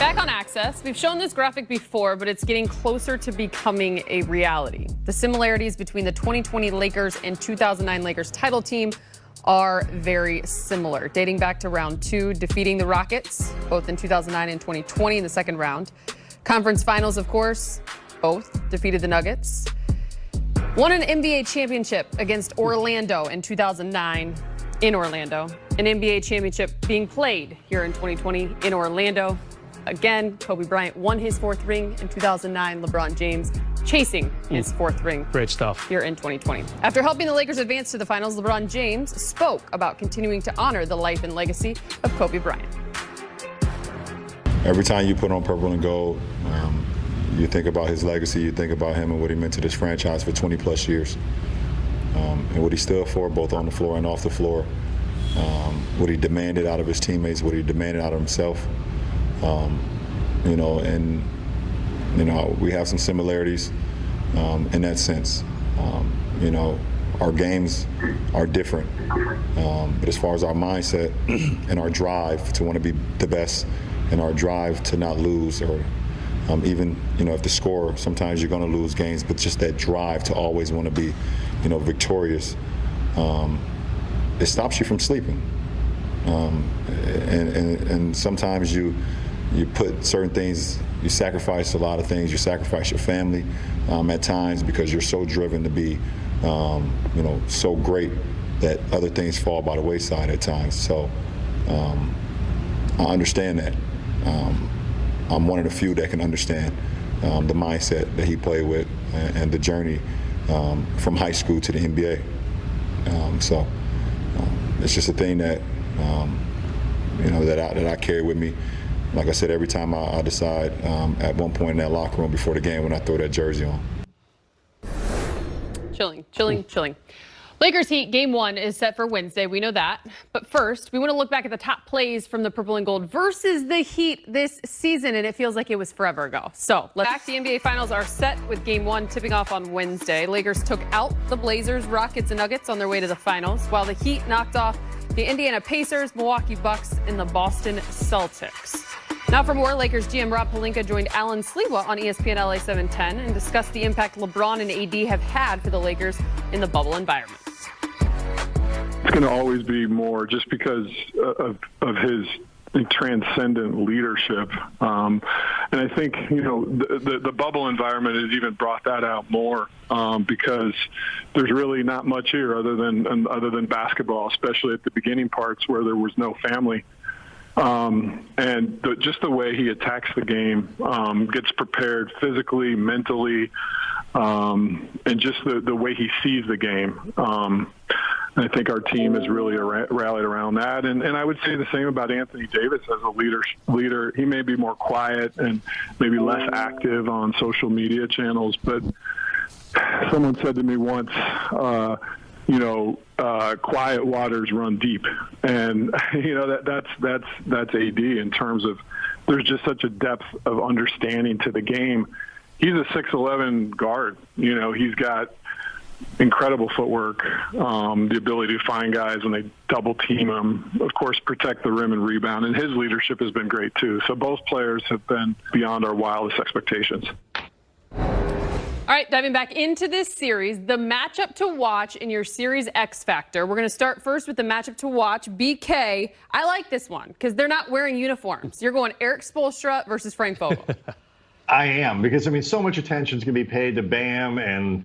Back on Access, we've shown this graphic before, but it's getting closer to becoming a reality. The similarities between the 2020 Lakers and 2009 Lakers title team are very similar, dating back to round 2, defeating the Rockets, both in 2009 and 2020 in the second round. Conference finals, of course, both defeated the Nuggets. Won an NBA championship against Orlando in 2009 in Orlando. An NBA championship being played here in 2020 in Orlando. Again, Kobe Bryant won his 4th ring in 2009. LeBron James chasing his 4th ring. Great stuff. Here in 2020. After helping the Lakers advance to the finals, LeBron James spoke about continuing to honor the life and legacy of Kobe Bryant. Every time you put on purple and gold, you think about his legacy, you think about him and what he meant to this franchise for 20 plus years. And what he stood for, both on the floor and off the floor. What he demanded out of his teammates, what he demanded out of himself. We have some similarities in that sense. Our games are different, but as far as our mindset and our drive to want to be the best and our drive to not lose, or even if the score, sometimes you're going to lose games, but just that drive to always want to be victorious, it stops you from sleeping. And sometimes you put certain things, you sacrifice a lot of things. You sacrifice your family at times because you're so driven to be, so great that other things fall by the wayside at times. So I understand that. I'm one of the few that can understand the mindset that he played with and the journey from high school to the NBA. It's just a thing that that I carry with me. Like I said, every time I decide at one point in that locker room before the game when I throw that jersey on. Chilling. Lakers Heat Game 1 is set for Wednesday. We know that. But first, we want to look back at the top plays from the Purple and Gold versus the Heat this season, and it feels like it was forever ago. So, the NBA Finals are set with Game 1 tipping off on Wednesday. Lakers took out the Blazers, Rockets, and Nuggets on their way to the finals, while the Heat knocked off the Indiana Pacers, Milwaukee Bucks, and the Boston Celtics. Now for more, Lakers GM Rob Pelinka joined Alan Sliwa on ESPN LA 710 and discussed the impact LeBron and AD have had for the Lakers in the bubble environment. It's going to always be more just because of his transcendent leadership. And I think, the bubble environment has even brought that out more because there's really not much here other than basketball, especially at the beginning parts where there was no family. Just the way he attacks the game, gets prepared physically, mentally, and just the way he sees the game. I think our team has really rallied around that. And I would say the same about Anthony Davis as a leader. He may be more quiet and maybe less active on social media channels, but someone said to me once, quiet waters run deep. And, that's AD in terms of there's just such a depth of understanding to the game. He's a 6'11" guard. He's got incredible footwork, the ability to find guys when they double team him, of course, protect the rim and rebound. And his leadership has been great, too. So both players have been beyond our wildest expectations. All right, diving back into this series, the matchup to watch in your series X Factor. We're going to start first with the matchup to watch. BK, I like this one because they're not wearing uniforms. You're going Eric Spoelstra versus Frank Vogel. I am, because, so much attention is going to be paid to Bam and,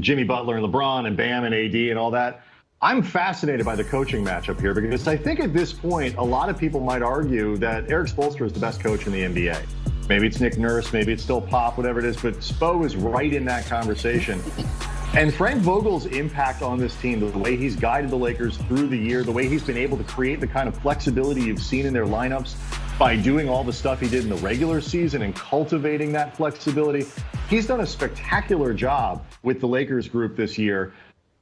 Jimmy Butler and LeBron and Bam and AD and all that. I'm fascinated by the coaching matchup here because I think at this point, a lot of people might argue that Eric Spoelstra is the best coach in the NBA. Maybe it's Nick Nurse, maybe it's still Pop, whatever it is, but Spo is right in that conversation. And Frank Vogel's impact on this team, the way he's guided the Lakers through the year, the way he's been able to create the kind of flexibility you've seen in their lineups by doing all the stuff he did in the regular season and cultivating that flexibility. He's done a spectacular job with the Lakers group this year.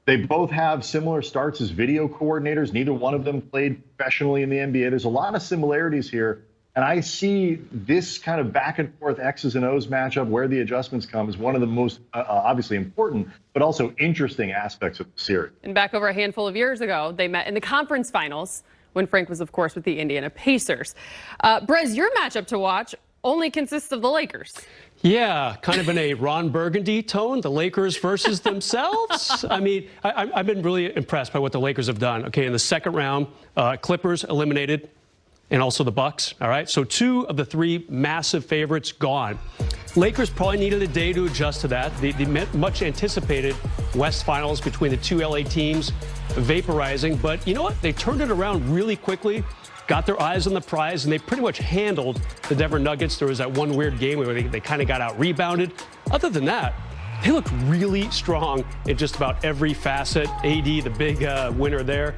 They both have similar starts as video coordinators. Neither one of them played professionally in the NBA. There's a lot of similarities here. And I see this kind of back and forth X's and O's matchup where the adjustments come as one of the most obviously important, but also interesting aspects of the series. And back over a handful of years ago, they met in the conference finals when Frank was, of course, with the Indiana Pacers. Brez, your matchup to watch only consists of the Lakers. Yeah, kind of in a Ron Burgundy tone, the Lakers versus themselves. I mean, I've been really impressed by what the Lakers have done. Okay, in the second round, Clippers eliminated, and also the Bucks. All right, so 2 of the 3 massive favorites gone. Lakers probably needed a day to adjust to that. The much anticipated West Finals between the 2 LA teams vaporizing, but you know what? They turned it around really quickly. Got their eyes on the prize, and they pretty much handled the Denver Nuggets. There was that one weird game where they kind of got out-rebounded. Other than that, they looked really strong in just about every facet. AD, the big winner there,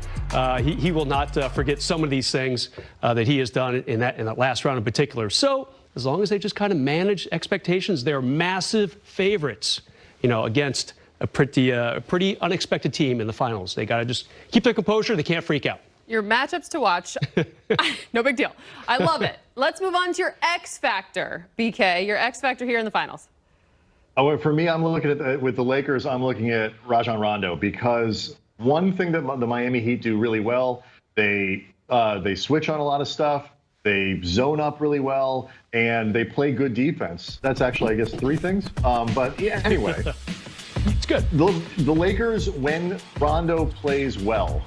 he will not forget some of these things that he has done in that last round in particular. So as long as they just kind of manage expectations, they're massive favorites, against a pretty unexpected team in the finals. They got to just keep their composure. They can't freak out. Your matchups to watch, no big deal. I love it. Let's move on to your X Factor, BK, your X Factor here in the finals. Oh, for me, I'm looking at with the Lakers, I'm looking at Rajon Rondo, because one thing that the Miami Heat do really well, they switch on a lot of stuff, they zone up really well, and they play good defense. That's actually, I guess, 3 things. But yeah, anyway, it's good. The Lakers, when Rondo plays well,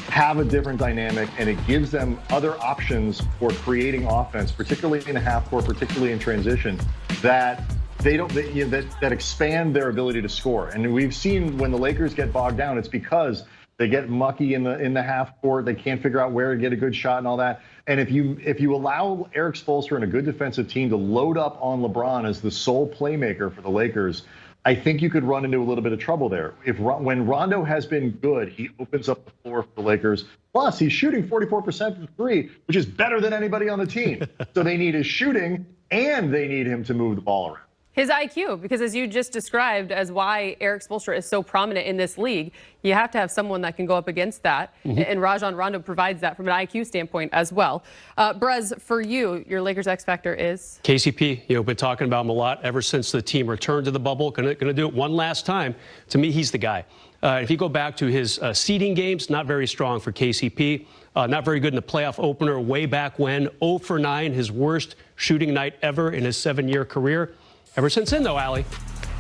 have a different dynamic, and it gives them other options for creating offense, particularly in half court, particularly in transition, that that expand their ability to score. And we've seen when the Lakers get bogged down, it's because they get mucky in the half court. They can't figure out where to get a good shot and all that. And if you allow Eric Spoelstra and a good defensive team to load up on LeBron as the sole playmaker for the Lakers, I think you could run into a little bit of trouble there. When Rondo has been good, he opens up the floor for the Lakers. Plus, he's shooting 44% from 3, which is better than anybody on the team. So they need his shooting, and they need him to move the ball around. His IQ, because as you just described as why Eric Spoelstra is so prominent in this league, you have to have someone that can go up against that. Mm-hmm. And Rajon Rondo provides that from an IQ standpoint as well. Brez, for you, your Lakers X Factor is? KCP. Been talking about him a lot ever since the team returned to the bubble. Gonna do it one last time. To me, he's the guy. If you go back to his seeding games, not very strong for KCP. Not very good in the playoff opener way back when. 0 for 9, his worst shooting night ever in his 7-year career. Ever since then, though, Allie,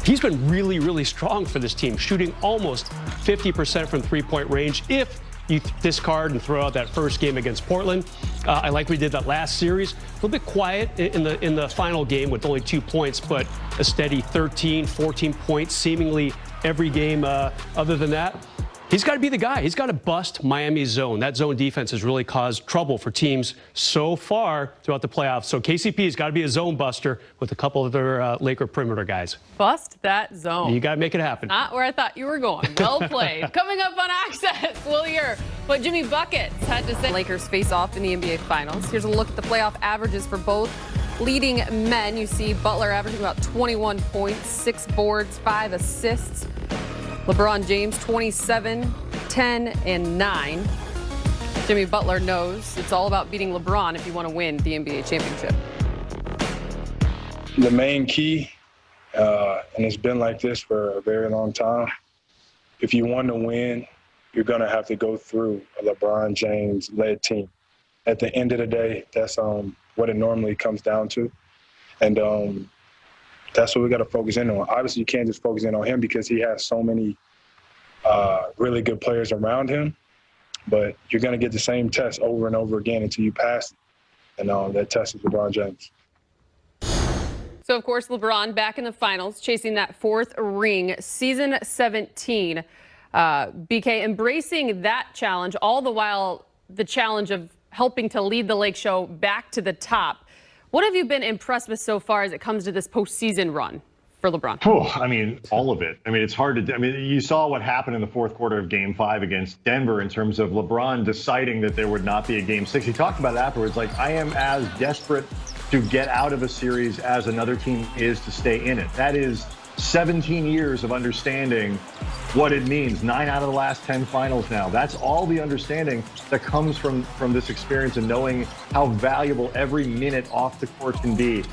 he's been really, really strong for this team, shooting almost 50% from three-point range if you discard and throw out that first game against Portland. I like we did that last series. A little bit quiet in the final game with only 2 points, but a steady 13, 14 points seemingly every game other than that. He's got to be the guy. He's got to bust Miami's zone. That zone defense has really caused trouble for teams so far throughout the playoffs. So KCP's got to be a zone buster with a couple of their Laker perimeter guys. Bust that zone. You got to make it happen. Not where I thought you were going. Well played. Coming up on Access, we'll hear what Jimmy Buckets had to say. Lakers face off in the NBA Finals. Here's a look at the playoff averages for both leading men. You see Butler averaging about 21 points, 6 boards, 5 assists. LeBron James, 27, 10, and 9. Jimmy Butler knows it's all about beating LeBron if you want to win the NBA championship. The main key, and it's been like this for a very long time, if you want to win, you're going to have to go through a LeBron James-led team. At the end of the day, that's what it normally comes down to. And that's what we got to focus in on. Obviously, you can't just focus in on him because he has so many really good players around him. But you're going to get the same test over and over again until you pass it. And that test is LeBron James. So, of course, LeBron back in the finals, chasing that 4th ring, season 17. BK embracing that challenge, all the while the challenge of helping to lead the Lake Show back to the top. What have you been impressed with so far as it comes to this postseason run for LeBron? Oh, I mean, all of it. I mean, it's hard to. I mean, you saw what happened in the 4th quarter of Game 5 against Denver in terms of LeBron deciding that there would not be a Game 6. He talked about it afterwards, like, I am as desperate to get out of a series as another team is to stay in it. That is 17 years of understanding what it means. 9 out of the last 10 finals now. That's all the understanding that comes from this experience and knowing how valuable every minute off the court can be.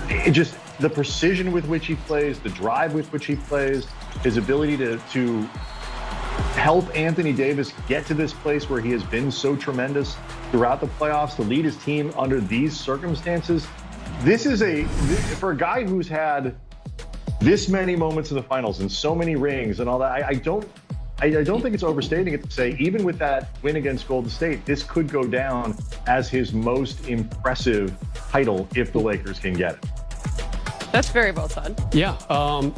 It just, the precision with which he plays, the drive with which he plays, his ability to help Anthony Davis get to this place where he has been so tremendous throughout the playoffs, to lead his team under these circumstances. This is for a guy who's had this many moments in the finals and so many rings and all that. I don't think it's overstating it to say, even with that win against Golden State, this could go down as his most impressive title if the Lakers can get it. That's very well said. Yeah,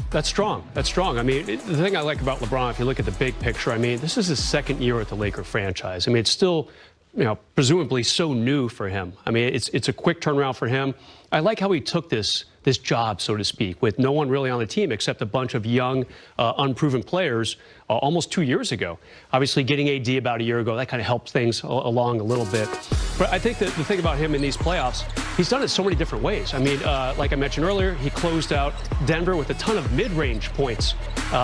that's strong. That's strong. I mean, the thing I like about LeBron, if you look at the big picture, I mean, this is his second year at the Laker franchise. I mean, it's still, presumably so new for him. I mean, it's a quick turnaround for him. I like how he took this job, so to speak, with no one really on the team except a bunch of young, unproven players almost 2 years ago. Obviously, getting AD about a year ago, that kind of helped things along a little bit. But I think that the thing about him in these playoffs, he's done it so many different ways. I mean, like I mentioned earlier, he closed out Denver with a ton of mid-range points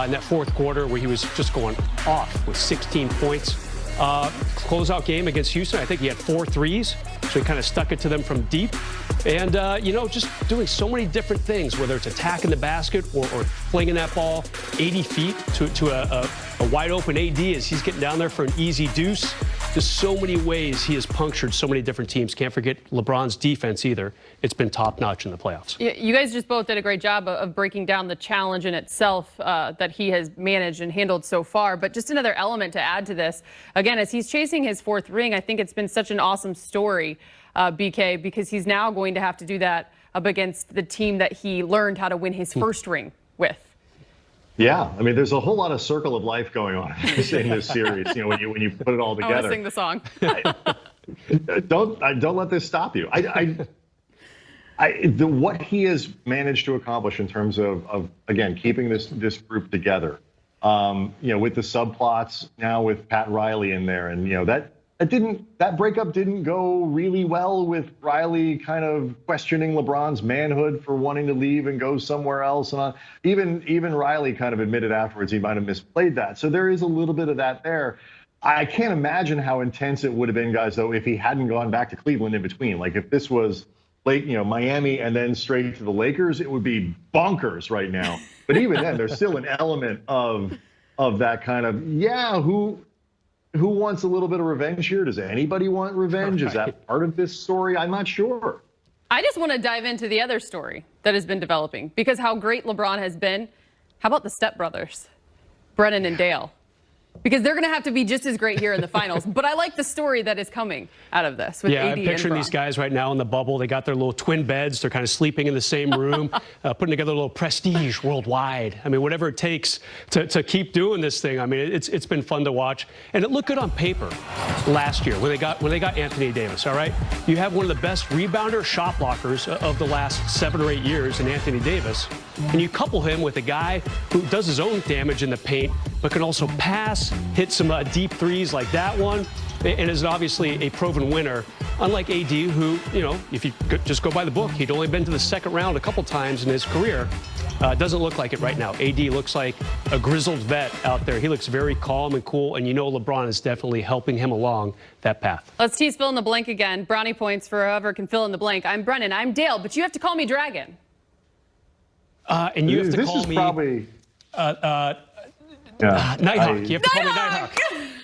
in that fourth quarter where he was just going off with 16 points. Closeout game against Houston, I think he had 4 threes, so he kind of stuck it to them from deep. And, just doing so many different things, whether it's attacking the basket or flinging that ball 80 feet to a wide open AD as he's getting down there for an easy deuce. Just so many ways he has punctured so many different teams. Can't forget LeBron's defense either. It's been top-notch in the playoffs. You guys just both did a great job of breaking down the challenge in itself that he has managed and handled so far. But just another element to add to this, again, as he's chasing his 4th ring, I think it's been such an awesome story, BK, because he's now going to have to do that up against the team that he learned how to win his first ring with. Yeah, I mean, there's a whole lot of circle of life going on in this series. When you put it all together. I want to sing the song. Don't let this stop you. What he has managed to accomplish in terms of again keeping this group together, with the subplots now with Pat Riley in there, and that breakup didn't go really well, with Riley kind of questioning LeBron's manhood for wanting to leave and go somewhere else, and even Riley kind of admitted afterwards he might have misplayed that. So there is a little bit of that there. I can't imagine how intense it would have been, guys, though, if he hadn't gone back to Cleveland in between. Like if this was Miami and then straight to the Lakers, it would be bonkers right now. But even then, there's still an element of that kind of, who wants a little bit of revenge here? Does anybody want revenge? Is that part of this story? I'm not sure. I just want to dive into the other story that has been developing, because how great LeBron has been. How about the stepbrothers, Brennan and Dale? Because they're going to have to be just as great here in the finals. But I like the story that is coming out of this with AD I'm picturing and these guys right now in the bubble. They got their little twin beds. They're kind of sleeping in the same room, putting together a little prestige worldwide. I mean, whatever it takes to keep doing this thing. I mean, it's been fun to watch. And it looked good on paper last year when they got Anthony Davis, all right? You have one of the best rebounder shot blockers of the last 7 or 8 years in Anthony Davis. And you couple him with a guy who does his own damage in the paint, but can also pass, hit some deep threes like that one, and is obviously a proven winner, unlike AD, who, if you just go by the book, he'd only been to the second round a couple times in his career. Doesn't look like it right now. AD looks like a grizzled vet out there. He looks very calm and cool, and LeBron is definitely helping him along that path. Let's tease fill in the blank again. Brownie points for whoever can fill in the blank. I'm Brennan. I'm Dale, but you have to call me Dragon. And you have to call me... Probably... Nighthawk. You have to call me Nighthawk.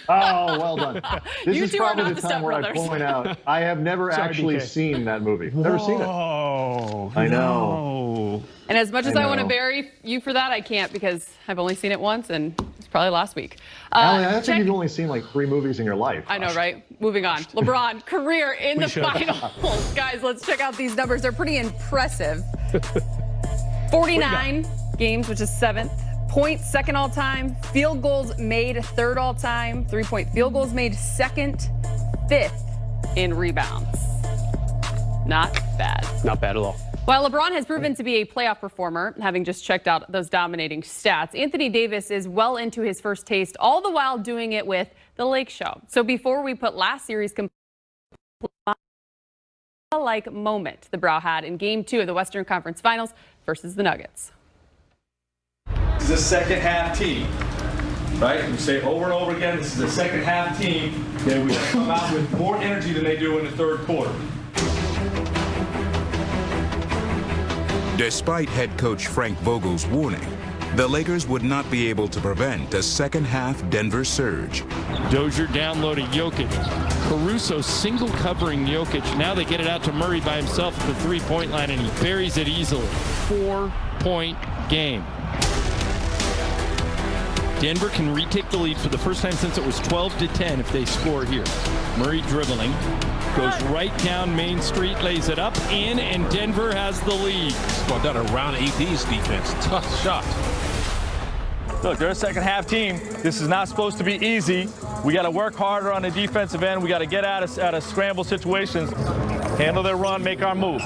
Oh, well done. This You is two are probably not the the time where I stepbrothers. point out I have never actually seen that movie. Never seen it. Oh, I know. And as much as I want to bury you for that, I can't, because I've only seen it once, and it's probably last week. Allie, I think you've only seen like 3 movies in your life. I know, right? Moving on. LeBron, career in the finals. Guys, let's check out these numbers. They're pretty impressive. 49 games, which is 7th. Points, 2nd all-time. Field goals made, 3rd all-time. 3-point field goals made, 2nd. 5th in rebounds. Not bad. Not bad at all. While LeBron has proven to be a playoff performer, having just checked out those dominating stats, Anthony Davis is well into his first taste, all the while doing it with the Lake Show. So before we put last series like moment the Brow had in Game 2 of the Western Conference Finals versus the Nuggets. This is a second half team, right? We say over and over again, this is a second half team that we come out with more energy than they do in the 3rd quarter. Despite head coach Frank Vogel's warning, the Lakers would not be able to prevent a second-half Denver surge. Dozier downloading Jokic. Caruso single covering Jokic. Now they get it out to Murray by himself at the three-point line, and he buries it easily. 4-point game. Denver can retake the lead for the first time since it was 12-10 if they score here. Murray dribbling. Goes right down Main Street, lays it up, in, and Denver has the lead. Well done around AD's defense. Tough shot. Look, they're a second half team. This is not supposed to be easy. We got to work harder on the defensive end. We got to get out of scramble situations, handle their run, make our move.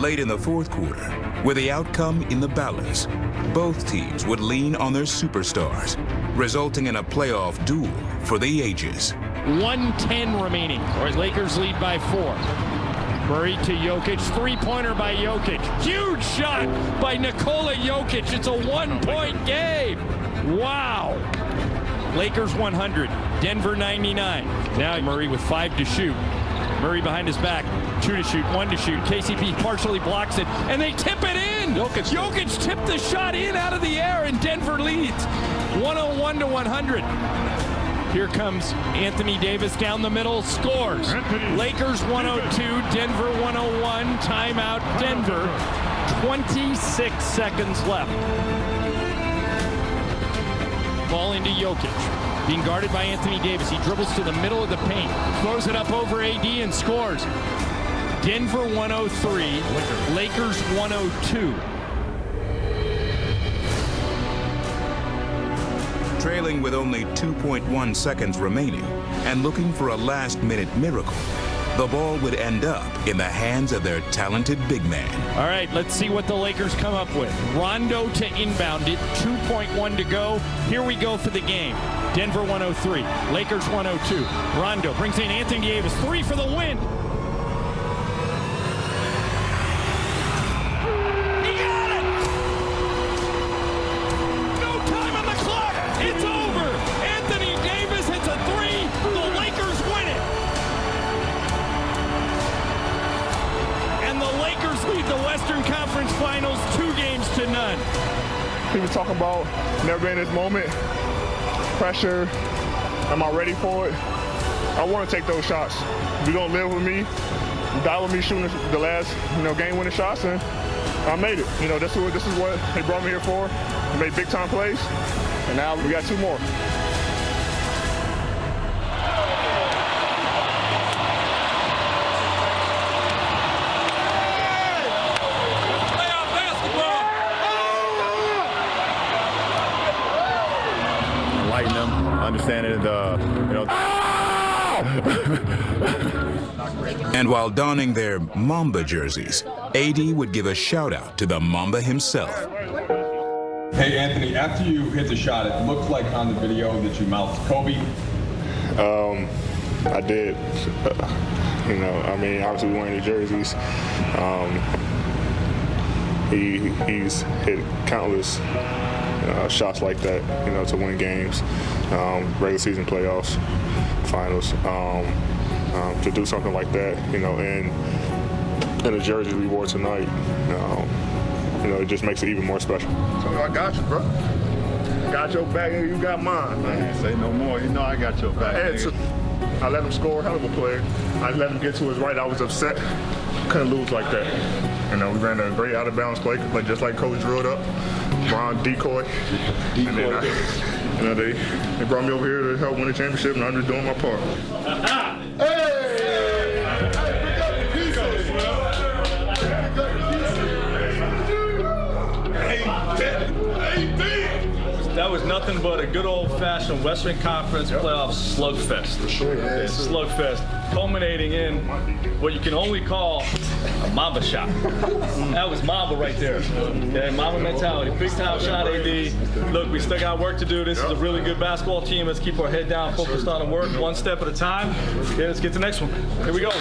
Late in the fourth quarter, with the outcome in the balance, both teams would lean on their superstars, resulting in a playoff duel for the ages. 1:10 remaining. All right, Lakers lead by 4. Murray to Jokic. Three-pointer by Jokic. Huge shot by Nikola Jokic. It's a 1-point game. Wow. Lakers 100. Denver 99. Now Murray with 5 to shoot. Murray behind his back. 2 to shoot, 1 to shoot. KCP partially blocks it, and they tip it in. Jokic tipped the shot in out of the air, and Denver leads 101-100. Here comes Anthony Davis down the middle, scores. Lakers 102, Denver 101, timeout Denver. 26 seconds left. Ball into Jokic, being guarded by Anthony Davis. He dribbles to the middle of the paint, throws it up over AD and scores. Denver 103, Lakers 102. Trailing with only 2.1 seconds remaining and looking for a last-minute miracle, the ball would end up in the hands of their talented big man. All right, let's see what the Lakers come up with. Rondo to inbound it, 2.1 to go. Here we go for the game. Denver 103, Lakers 102. Rondo brings in Anthony Davis, 3 for the win. Finals 2-0. People talk about never been in this moment, pressure. Am I ready for it? I want to take those shots. If you're gonna live with me, die with me shooting the last, game-winning shots, and I made it. This is what they brought me here for. I made big-time plays, and now we got 2 more. Understanding And while donning their Mamba jerseys, AD would give a shout-out to the Mamba himself. Hey, Anthony, after you hit the shot, it looked like on the video that you mouthed Kobe. I did. Obviously wearing the jerseys. He's hit countless shots like that, to win games, regular season playoffs, finals. To do something like that, in the jersey we wore tonight, it just makes it even more special. So I got you, bro. Got your back and you got mine. Man, say no more. I got your back. I let him score, hell of a player. I let him get to his right. I was upset. Couldn't lose like that. We ran a great out-of-bounds play, just like Coach drilled up. Ron decoy. And then, they brought me over here to help win the championship, and I'm just doing my part. That was nothing but a good old-fashioned Western Conference playoff slugfest. For sure. Slugfest, culminating in what you can only call a Mamba shot. That was Mamba right there. Yeah, Mamba mentality. Big-time shot, AD. Look, we still got work to do. This is a really good basketball team. Let's keep our head down, focused on the work, one step at a time. Yeah, let's get to the next one. Here we go.